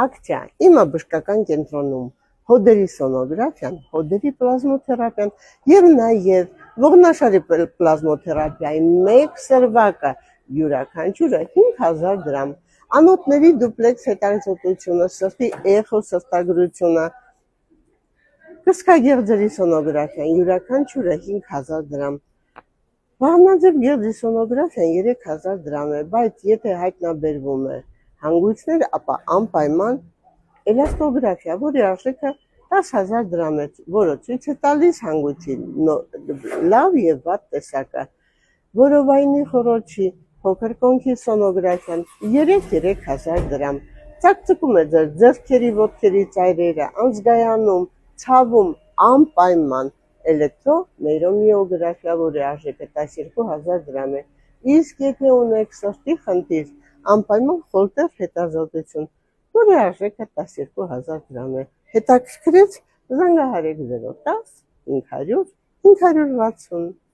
Ակցիա, իմը բժշկական կենտրոնում, հոդերի սոնոգրաֆիան, հոդերի պլազմոթերապիան և նաև ողնաշարի պլազմոթերապիայի մեկ սրվակը յուրաքանչյուրը 5000 դրամ, անոթների դուպլեքս հետազոտությունը, սրտի էխո սրտագրությունը, կրծքագեղձերի սոնոգրաֆիան յուրաքանչյուրը 5000 դրամ, վահանաձև գեղձի սոնոգրաֆիան 3000 դրամ է, բայց եթե հայտնաբերվում է հանգույցներ, ապա անպայման էլաստոգրաֆիա, որի արժեքը 10000 դրամ է, որը ցույց է տալիս հանգույցի լավ և վատ տեսակը, որովայնի խոռոչի փոքր կոնքի սոնոգրաֆիան 3000 դրամ, ծակծկում է ձեր ձեռքերի, ոտքերի ծայրերը, անզգայանում, ցավում անպայման էլեկտրոնեյրոմիոգրաֆիա, որի արժեքը 12000 դրամ է, իսկ եթե ունեք սրտի խնդիր, անպայման խոլտեր հետազոտություն, որի արժեքը 12000 դրամ է, հետաքրքրեց զանգահարեք 010 500 560